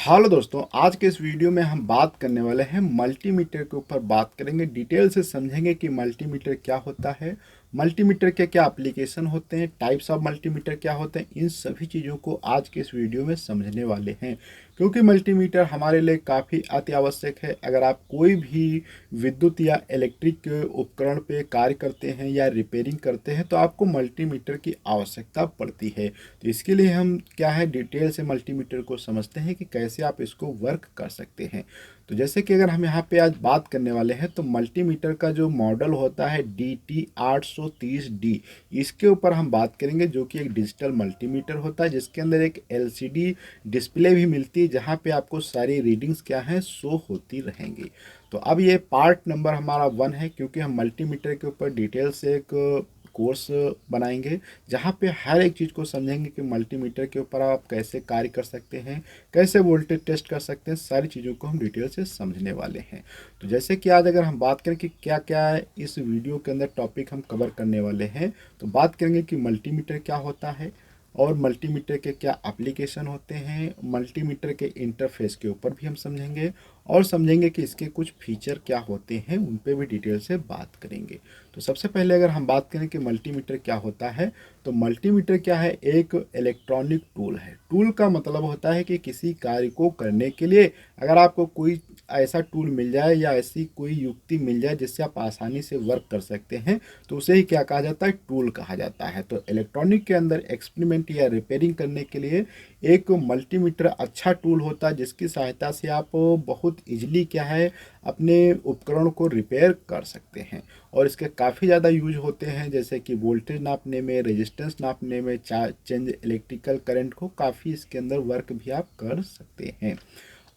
Hello दोस्तों, आज के इस वीडियो में हम बात करने वाले हैं मल्टीमीटर के ऊपर। बात करेंगे, डिटेल से समझेंगे कि मल्टीमीटर क्या होता है, मल्टीमीटर के क्या एप्लीकेशन होते हैं, टाइप्स ऑफ मल्टीमीटर क्या होते हैं। इन सभी चीज़ों को आज के इस वीडियो में समझने वाले हैं, क्योंकि मल्टीमीटर हमारे लिए काफ़ी अति आवश्यक है। अगर आप कोई भी विद्युत या इलेक्ट्रिक उपकरण पे कार्य करते हैं या रिपेयरिंग करते हैं तो आपको मल्टीमीटर की आवश्यकता पड़ती है। तो इसके लिए हम क्या है, डिटेल से मल्टीमीटर को समझते हैं कि कैसे आप इसको वर्क कर सकते हैं। तो जैसे कि अगर हम यहाँ पे आज बात करने वाले हैं तो मल्टीमीटर का जो मॉडल होता है DT830D, इसके ऊपर हम बात करेंगे, जो कि एक डिजिटल मल्टीमीटर होता है जिसके अंदर एक LCD डिस्प्ले भी मिलती है जहाँ पे आपको सारी रीडिंग्स क्या है शो होती रहेंगी। तो अब ये पार्ट नंबर हमारा 1 है, क्योंकि हम मल्टीमीटर के ऊपर डिटेल से एक कोर्स बनाएंगे जहाँ पे हर एक चीज़ को समझेंगे कि मल्टीमीटर के ऊपर आप कैसे कार्य कर सकते हैं, कैसे वोल्टेज टेस्ट कर सकते हैं। सारी चीज़ों को हम डिटेल से समझने वाले हैं। तो जैसे कि आज अगर हम बात करें कि क्या क्या इस वीडियो के अंदर टॉपिक हम कवर करने वाले हैं, तो बात करेंगे कि मल्टीमीटर क्या होता है और मल्टीमीटर के क्या एप्लीकेशन होते हैं, मल्टीमीटर के इंटरफेस के ऊपर भी हम समझेंगे और समझेंगे कि इसके कुछ फीचर क्या होते हैं, उन पे भी डिटेल से बात करेंगे। तो सबसे पहले अगर हम बात करें कि मल्टीमीटर क्या होता है, तो मल्टीमीटर क्या है, एक इलेक्ट्रॉनिक टूल है। टूल का मतलब होता है कि किसी कार्य को करने के लिए अगर आपको कोई ऐसा टूल मिल जाए या ऐसी कोई युक्ति मिल जाए जिससे आप आसानी से वर्क कर सकते हैं, तो उसे ही क्या कहा जाता है, टूल कहा जाता है। तो इलेक्ट्रॉनिक के अंदर एक्सपेरिमेंट या रिपेयरिंग करने के लिए एक मल्टीमीटर अच्छा टूल होता है, जिसकी सहायता से आप बहुत इजीली क्या है, अपने उपकरण को रिपेयर कर सकते हैं। और इसके काफ़ी ज़्यादा यूज होते हैं, जैसे कि वोल्टेज नापने में, रेजिस्टेंस नापने में, चेंज इलेक्ट्रिकल करंट को काफ़ी इसके अंदर वर्क भी आप कर सकते हैं।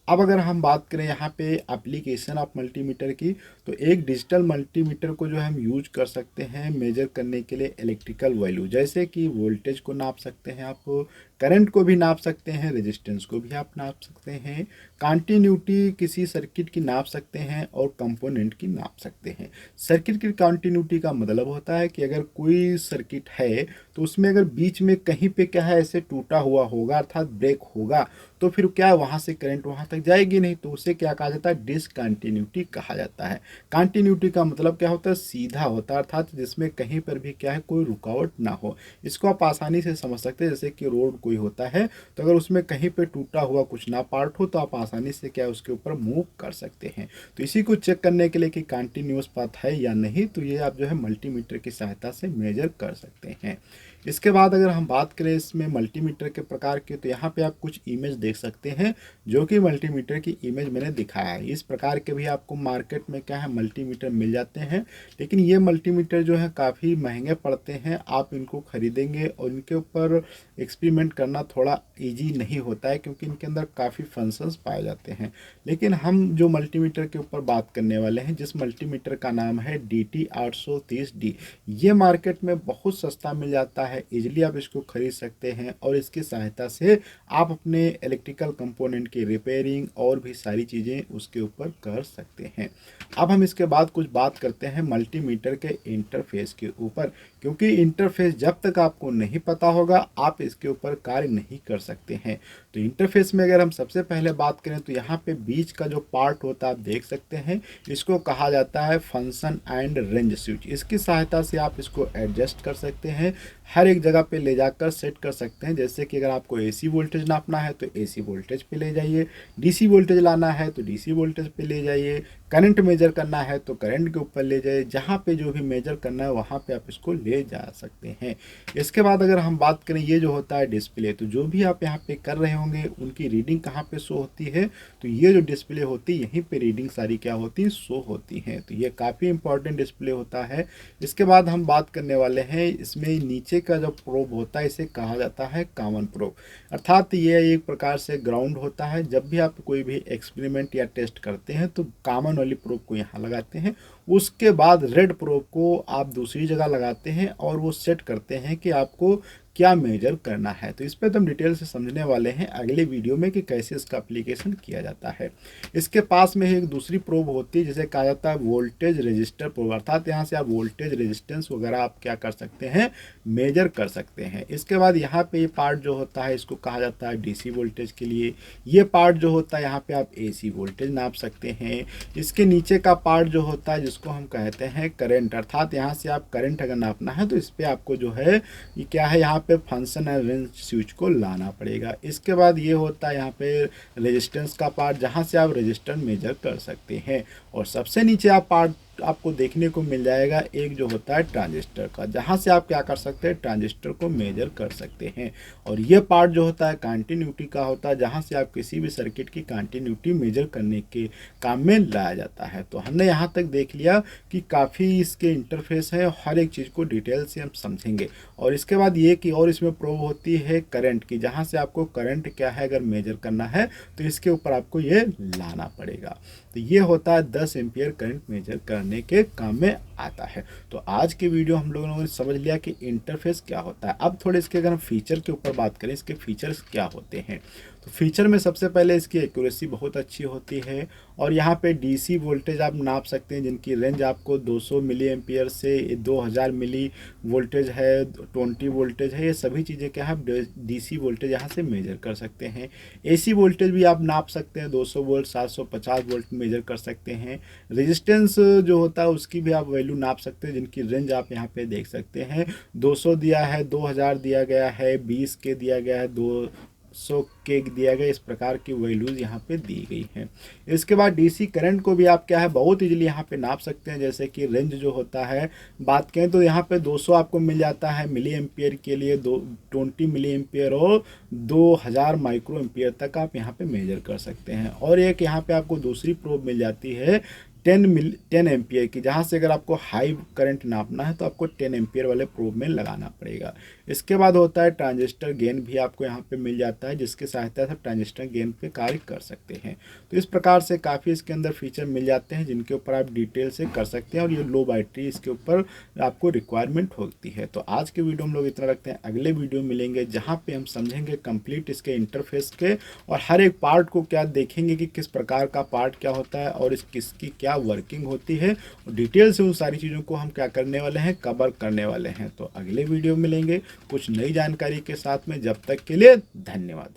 अब अगर हम बात करें यहाँ पे एप्लीकेशन ऑफ मल्टीमीटर की, तो एक डिजिटल मल्टीमीटर को जो हम यूज कर सकते हैं मेजर करने के लिए इलेक्ट्रिकल वैल्यू, जैसे कि वोल्टेज को नाप सकते हैं आप, करंट को भी नाप सकते हैं, रेजिस्टेंस को भी आप नाप सकते हैं, कंटिन्यूटी किसी सर्किट की नाप सकते हैं और कंपोनेंट की नाप सकते हैं। सर्किट की कंटिन्यूटी का मतलब होता है कि अगर कोई सर्किट है तो उसमें अगर बीच में कहीं पे क्या है, ऐसे टूटा हुआ होगा अर्थात ब्रेक होगा, तो फिर क्या है, वहाँ से करंट वहाँ तक जाएगी नहीं, तो उसे क्या कहा जाता है, डिसकंटिन्यूटी कहा जाता है। कंटिन्यूटी का मतलब क्या होता है, सीधा होता है, अर्थात जिसमें कहीं पर भी क्या है, कोई रुकावट ना हो। इसको आप आसानी से समझ सकते हैं, जैसे कि रोड कोई होता है तो अगर उसमें कहीं पे टूटा हुआ कुछ ना पार्ट हो तो आप आसानी से क्या है, उसके ऊपर मूव कर सकते हैं। तो इसी को चेक करने के लिए कि कंटिन्यूअस पाथ है या नहीं, तो ये आप जो है मल्टीमीटर की सहायता से मेजर कर सकते हैं। इसके बाद अगर हम बात करें इसमें मल्टीमीटर के प्रकार के, तो यहाँ पे आप कुछ इमेज देख सकते हैं, जो कि मल्टीमीटर की इमेज मैंने दिखाया है। इस प्रकार के भी आपको मार्केट में क्या है, मल्टीमीटर मिल जाते हैं, लेकिन ये मल्टीमीटर जो है काफ़ी महंगे पड़ते हैं। आप इनको खरीदेंगे और इनके ऊपर एक्सपेरिमेंट करना थोड़ा ईजी नहीं होता है, क्योंकि इनके अंदर काफ़ी फंक्शंस पाए जाते हैं। लेकिन हम जो मल्टीमीटर के ऊपर बात करने वाले हैं, जिस मल्टीमीटर का नाम है DT830D, ये मार्केट में बहुत सस्ता मिल जाता है, इजीली आप इसको खरीद सकते हैं और इसकी सहायता से आप अपने इलेक्ट्रिकल कंपोनेंट की रिपेयरिंग और भी सारी चीज़ें उसके ऊपर कर सकते हैं। अब हम इसके बाद कुछ बात करते हैं मल्टीमीटर के इंटरफेस के ऊपर, क्योंकि इंटरफेस जब तक आपको नहीं पता होगा आप इसके ऊपर कार्य नहीं कर सकते हैं। तो इंटरफेस में अगर हम सबसे पहले बात करें तो यहाँ पे बीच का जो पार्ट होता है आप देख सकते हैं, इसको कहा जाता है फंक्शन एंड रेंज स्विच। इसकी सहायता से आप इसको एडजस्ट कर सकते हैं, हर एक जगह पे ले जाकर सेट कर सकते हैं। जैसे कि अगर आपको AC वोल्टेज नापना है तो AC वोल्टेज पे ले जाइए, DC वोल्टेज लाना है तो DC वोल्टेज पे ले जाइए, करंट मेजर करना है तो करंट के ऊपर ले जाइए, जहाँ पे जो भी मेजर करना है वहाँ पे आप इसको ले जा सकते हैं। इसके बाद अगर हम बात करें, ये जो होता है डिस्प्ले, तो जो भी आप यहाँ पे कर रहे होंगे उनकी रीडिंग कहाँ पे शो होती है, तो ये जो डिस्प्ले होती है यहीं पे रीडिंग सारी क्या होती है, शो होती हैं। तो ये काफ़ी इंपॉर्टेंट डिस्प्ले होता है। इसके बाद हम बात करने वाले हैं, इसमें नीचे का जो प्रोब होता है इसे कहा जाता है कॉमन प्रोब, अर्थात ये एक प्रकार से ग्राउंड होता है। जब भी आप कोई भी एक्सपेरिमेंट या टेस्ट करते हैं तो कॉमन वाली प्रोब को यहाँ लगाते हैं, उसके बाद रेड प्रोब को आप दूसरी जगह लगाते हैं और वो सेट करते हैं कि आपको क्या मेजर करना है। तो इस पर तो हम डिटेल से समझने वाले हैं अगले वीडियो में कि कैसे इसका एप्लीकेशन किया जाता है। इसके पास में एक दूसरी प्रोब होती है जिसे कहा जाता है वोल्टेज रजिस्टर प्रोब, अर्थात यहाँ से आप वोल्टेज रेजिस्टेंस वगैरह आप क्या कर सकते हैं, मेजर कर सकते हैं। इसके बाद यहाँ पे ये पार्ट जो होता है इसको कहा जाता है डीसी वोल्टेज के लिए। ये पार्ट जो होता है यहाँ पे आप एसी वोल्टेज नाप सकते हैं। इसके नीचे का पार्ट जो होता है जिसको हम कहते हैं करंट, अर्थात यहाँ से आप करंट अगर नापना है तो इस पर आपको जो है ये क्या है, यहाँ पे फंक्शन एंड रेंज स्विच को लाना पड़ेगा। इसके बाद ये होता है यहाँ पे रेजिस्टेंस का पार्ट जहाँ से आप रेजिस्टेंस मेजर कर सकते हैं। और सबसे नीचे आप पार्ट आपको देखने को मिल जाएगा एक जो होता है ट्रांजिस्टर का, जहाँ से आप क्या कर सकते हैं, ट्रांजिस्टर को मेजर कर सकते हैं। और ये पार्ट जो होता है कंटिन्यूटी का होता है, जहाँ से आप किसी भी सर्किट की कंटिन्यूटी मेजर करने के काम में लाया जाता है। तो हमने यहाँ तक देख लिया कि काफ़ी इसके इंटरफेस है, हर एक चीज़ को डिटेल से हम समझेंगे। और इसके बाद ये कि और इसमें प्रोब होती है करंट की, जहाँ से आपको करंट क्या है अगर मेजर करना है तो इसके ऊपर आपको ये लाना पड़ेगा। तो ये होता है 10 एम्पियर करंट मेजर करने के काम में आता है। तो आज के वीडियो हम लोगों ने समझ लिया कि इंटरफेस क्या होता है। अब थोड़े इसके अगर हम फीचर के ऊपर बात करें, इसके फीचर्स क्या होते हैं, तो फीचर में सबसे पहले इसकी एक्यूरेसी बहुत अच्छी होती है। और यहाँ पे डीसी वोल्टेज आप नाप सकते हैं जिनकी रेंज आपको 200 मिली एम्पियर से 2000 मिली वोल्टेज है, 20 वोल्टेज है, ये सभी चीज़ें क्या है आप डीसी वोल्टेज यहाँ से मेजर कर सकते हैं। एसी वोल्टेज भी आप नाप सकते हैं, 200 वोल्ट 750 वोल्ट मेजर कर सकते हैं। रेजिस्टेंस जो होता है उसकी भी आप वैल्यू नाप सकते हैं जिनकी रेंज आप यहाँ पे देख सकते हैं, 200 दिया है, 2000 दिया गया है, 20 के दिया गया है, 200 के दिया गया, इस प्रकार की वैल्यूज़ यहाँ पे दी गई हैं। इसके बाद डीसी करंट को भी आप क्या है बहुत इजीली यहाँ पे नाप सकते हैं। जैसे कि रेंज जो होता है बात करें तो यहाँ पे 200 आपको मिल जाता है मिली एम्पियर के लिए, 20 मिली एम्पियर और 2000 माइक्रो एम्पियर तक आप यहाँ पे मेजर कर सकते हैं। और एक यहाँ पे आपको दूसरी प्रोब मिल जाती है 10 एम्पियर की, जहाँ से अगर आपको हाई करंट नापना है तो आपको 10 एम्पियर वाले प्रोब में लगाना पड़ेगा। इसके बाद होता है ट्रांजिस्टर गेन भी आपको यहाँ पे मिल जाता है, जिसकी सहायता से ट्रांजिस्टर गेन पे कार्य कर सकते हैं। तो इस प्रकार से काफ़ी इसके अंदर फीचर मिल जाते हैं जिनके ऊपर आप डिटेल से कर सकते हैं। और ये लो बैटरी इसके ऊपर आपको रिक्वायरमेंट होती है। तो आज के वीडियो हम लोग इतना रखते हैं, अगले वीडियो मिलेंगे जहाँ पर हम समझेंगे कंप्लीट इसके इंटरफेस के और हर एक पार्ट को क्या देखेंगे कि किस प्रकार का पार्ट क्या होता है और किसकी क्या वर्किंग होती है। और डिटेल से उन सारी चीज़ों को हम क्या करने वाले हैं, कवर करने वाले हैं। तो अगले वीडियो में मिलेंगे कुछ नई जानकारी के साथ में, जब तक के लिए धन्यवाद।